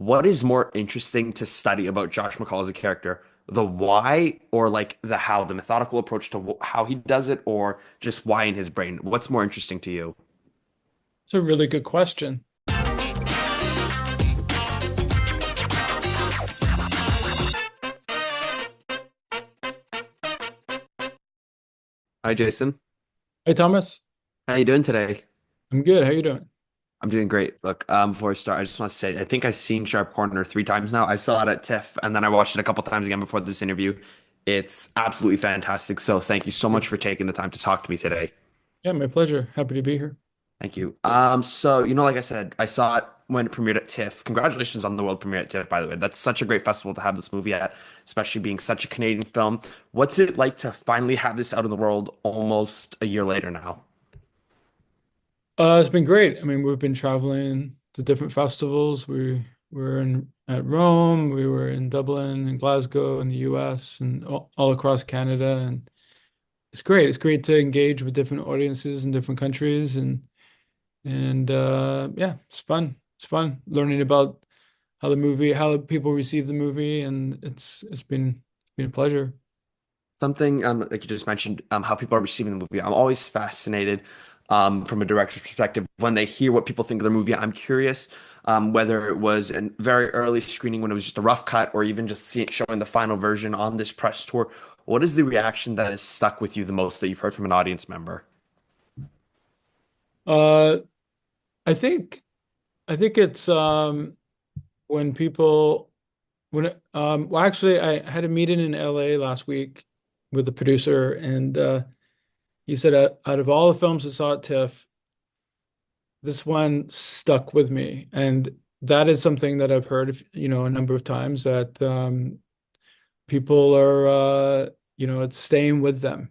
what is more interesting to study about Josh McCall as a character? The why or like the how, the methodical approach to how he does it, or just why in his brain? What's more interesting to you? It's a really good question. Hi, Jason. Hey, Thomas. How you doing today? I'm good. How you doing? I'm doing great. Look, before I start, I just want to say I think I've seen Sharp Corner three times now. I saw it at TIFF, and then I watched it a couple times again before this interview. It's absolutely fantastic. So thank you so much for taking the time to talk to me today. Yeah, my pleasure. Happy to be here. Thank you. Like I said, I saw it when it premiered at TIFF. Congratulations on the world premiere at TIFF, by the way. That's such a great festival to have this movie at, especially being such a Canadian film. What's it like to finally have this out in the world almost a year later now? It's been great. I mean, we've been traveling to different festivals. We were in at Rome, we were in Dublin and Glasgow in the US and all across Canada. And it's great. It's great to engage with different audiences in different countries and yeah, it's fun. It's fun learning about how people receive the movie, and it's been a pleasure. Something like you just mentioned, how people are receiving the movie. I'm always fascinated from a director's perspective when they hear what people think of the movie. I'm curious whether it was a very early screening when it was just a rough cut, or even just showing the final version on this press tour. What is the reaction that has stuck with you the most that you've heard from an audience member? Uh, I think I think it's when people when well actually I had a meeting in LA last week with the producer, and he said out of all the films I saw at TIFF, this one stuck with me. And that is something that I've heard, a number of times, that people are it's staying with them.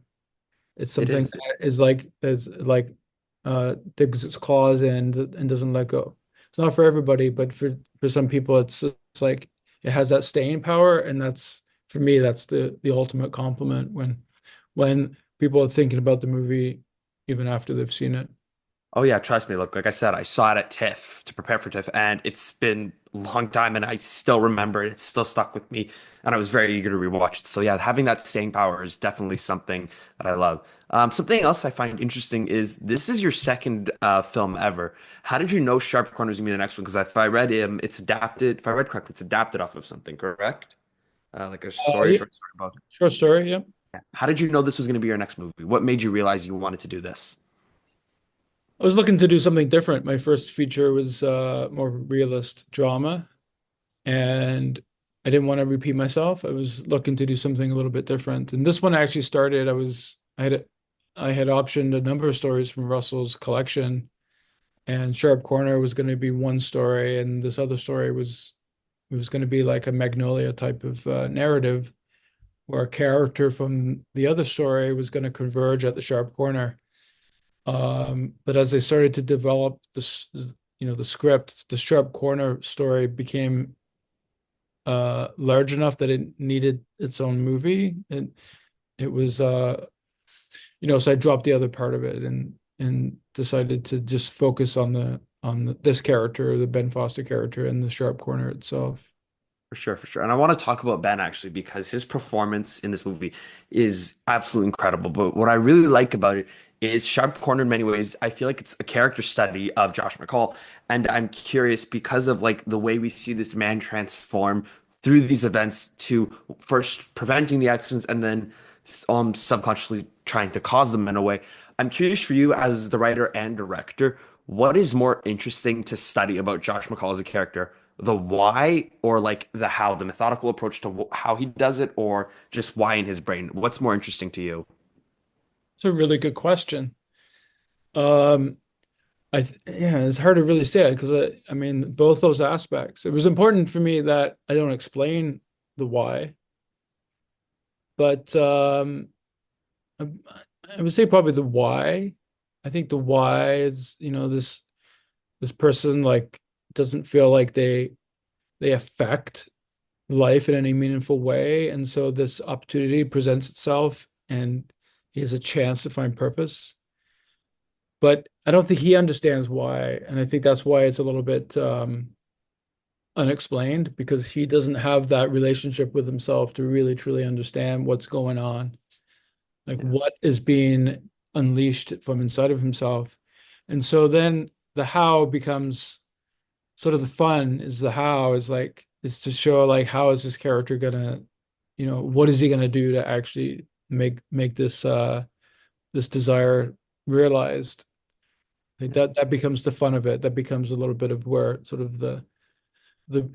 It's It something is. that is like digs its claws in and doesn't let go. It's not for everybody, but for some people it's like it has that staying power, and that's for me that's the ultimate compliment when people are thinking about the movie even after they've seen it. Oh yeah, trust me. Look, like I said, I saw it at TIFF to prepare for TIFF, and it's been a long time, and I still remember it. It's still stuck with me, and I was very eager to rewatch it. So yeah, having that staying power is definitely something that I love. Something else I find interesting is this is your second film ever. How did you know Sharp Corners gonna be the next one? Because if I read it's adapted. If I read correctly, it's adapted off of something, correct? Like a story, Yeah, short story book. short story, yeah. How did you know this was going to be your next movie? What made you realize you wanted to do this? I was looking to do something different. My first feature was more realist drama, and I didn't want to repeat myself. I was looking to do something a little bit different. And this one actually started, I had optioned a number of stories from Russell's collection, and Sharp Corner was going to be one story, and this other story was it was going to be like a Magnolia type of narrative where a character from the other story was going to converge at the Sharp Corner. But as they started to develop the script, the Sharp Corner story became large enough that it needed its own movie. And it was so I dropped the other part of it and decided to just focus on this character, the Ben Foster character, and the Sharp Corner itself. For sure, for sure. And I want to talk about Ben actually because his performance in this movie is absolutely incredible. But what I really like about it is Sharp Corner in many ways. I feel like it's a character study of Josh McCall. And I'm curious because of like the way we see this man transform through these events to first preventing the accidents and then subconsciously trying to cause them in a way. I'm curious for you as the writer and director, what is more interesting to study about Josh McCall as a character? The why or like the how, the methodical approach to how he does it, or just why in his brain? What's more interesting to you? It's a really good question. Um, yeah, it's hard to really say it because I mean both those aspects. It was important for me that I don't explain the why, but I, I would say probably the why. I think the why is, this person like doesn't feel like they affect life in any meaningful way, and so this opportunity presents itself, and he has a chance to find purpose. But I don't think he understands why, and I think that's why it's a little bit unexplained because he doesn't have that relationship with himself to really truly understand what's going on, like Yeah. what is being unleashed from inside of himself. And so then the how becomes sort of the fun is the how is like is to show like how is this character gonna, what is he gonna do to actually make this this desire realized. Like that becomes the fun of it. That becomes a little bit of where sort of the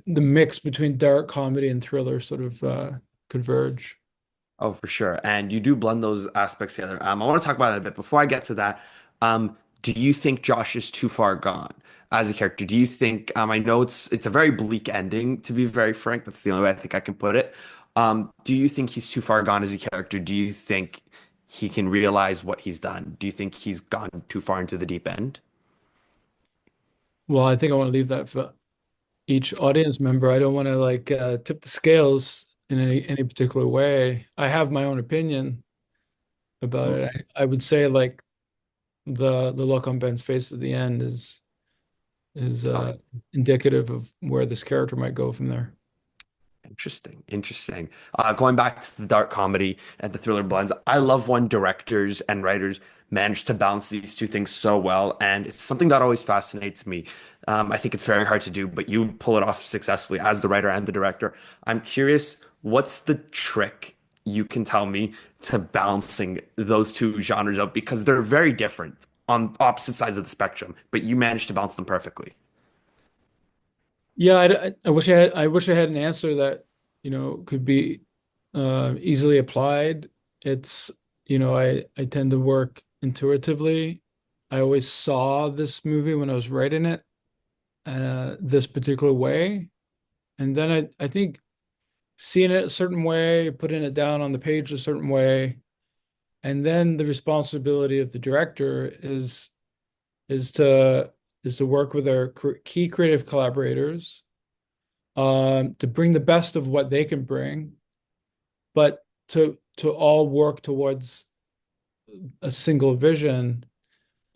mix between dark comedy and thriller sort of converge. Oh, for sure. And you do blend those aspects together. I want to talk about it a bit. Before I get to that, do you think Josh is too far gone as a character? Do you think, I know it's a very bleak ending, to be very frank. That's the only way I think I can put it. Do you think he's too far gone as a character? Do you think he can realize what he's done? Do you think he's gone too far into the deep end? Well, I think I want to leave that for each audience member. I don't want to like tip the scales in any particular way. I have my own opinion about Mm. it. I would say like the look on Ben's face at the end is Oh, indicative of where this character might go from there. interesting, interesting. Going back to the dark comedy and the thriller blends, I love when directors and writers manage to balance these two things so well, and it's something that always fascinates me. I think it's very hard to do, but you pull it off successfully as the writer and the director. I'm curious, what's the trick you can tell me to balancing those two genres up because they're very different on opposite sides of the spectrum, but you managed to balance them perfectly. Yeah, I wish I had an answer that, could be easily applied. It's, I tend to work intuitively. I always saw this movie when I was writing it, this particular way. And then I think seeing it a certain way, putting it down on the page a certain way, and then the responsibility of the director is to is to work with our key creative collaborators, to bring the best of what they can bring, but to all work towards a single vision.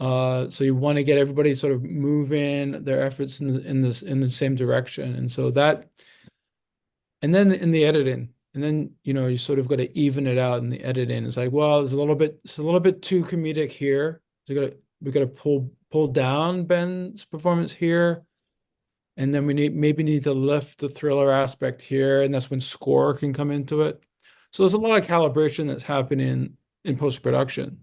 So you want to get everybody sort of moving their efforts in the same direction, and so that, and then in the editing, and then you sort of got to even it out in the editing. It's like, well, it's a little bit too comedic here. So we got to pull down Ben's performance here. And then we need to lift the thriller aspect here, and that's when score can come into it. So there's a lot of calibration that's happening in post-production.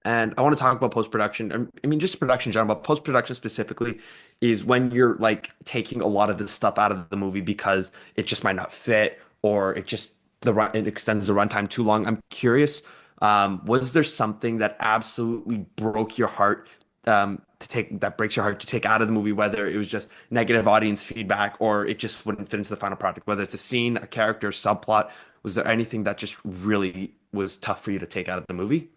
And I want to talk about post-production. I mean, just production in general, but post-production specifically is when you're like taking a lot of this stuff out of the movie because it just might not fit or it just it extends the runtime too long. I'm curious, was there something that absolutely broke your heart to take that breaks your heart to take out of the movie, whether it was just negative audience feedback or it just wouldn't fit into the final product, whether it's a scene, a character, subplot? Was there anything that just really was tough for you to take out of the movie?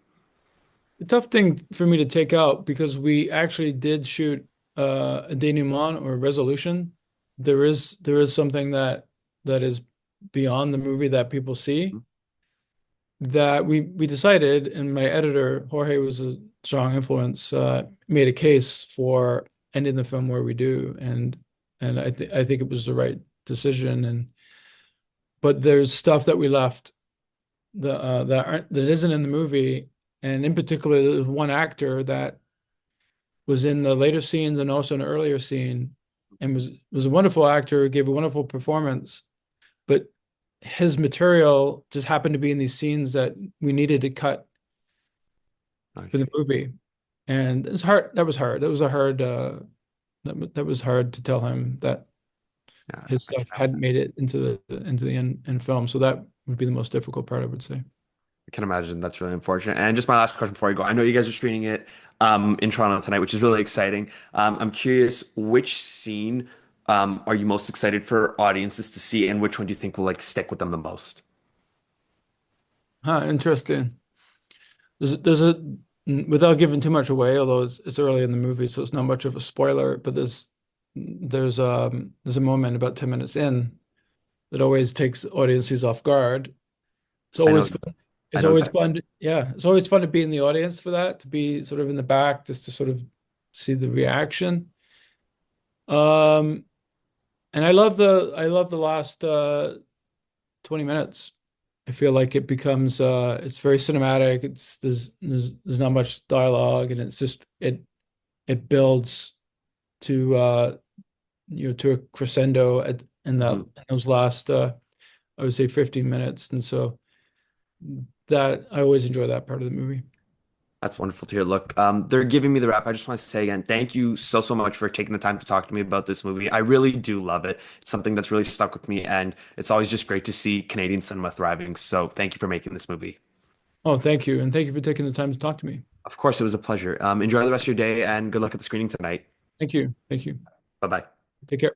The tough thing for me to take out because we actually did shoot a denouement or resolution. There is something that is beyond the movie that people see that we decided, and my editor Jorge was a strong influence, made a case for ending the film where we do, and I think it was the right decision. And but there's stuff that we left that isn't in the movie, and in particular, there's one actor that was in the later scenes and also an earlier scene, and was a wonderful actor, gave a wonderful performance, but his material just happened to be in these scenes that we needed to cut I for the see. movie. And it's hard. That was hard. That was a hard that was hard to tell him that Yeah, his I stuff can hadn't made it into the end film. So that would be the most difficult part, I would say. I can imagine that's really unfortunate. And just my last question before you go. I know you guys are screening it in Toronto tonight, which is really exciting. I'm curious, which scene are you most excited for audiences to see, and which one do you think will like stick with them the most? Huh, interesting. There's a without giving too much away, although it's early in the movie, so it's not much of a spoiler, but there's a moment about 10 minutes in that always takes audiences off guard. It's I know, always I it's know always exactly. fun. Yeah, it's always fun to be in the audience for that, to be sort of in the back, just to sort of see the reaction. Um, And I love the last 20 minutes. I feel like it becomes it's very cinematic. It's there's not much dialogue, and it's just it builds to to a crescendo in that Mhm. in those last I would say 15 minutes. And so that I always enjoy that part of the movie. That's wonderful to hear. Look, they're giving me the wrap. I just want to say again, thank you so much for taking the time to talk to me about this movie. I really do love it. It's something that's really stuck with me, and it's always just great to see Canadian cinema thriving. So thank you for making this movie. Oh, thank you. And thank you for taking the time to talk to me. Of course, it was a pleasure. Enjoy the rest of your day, and good luck at the screening tonight. Thank you. Thank you. Bye bye. Take care.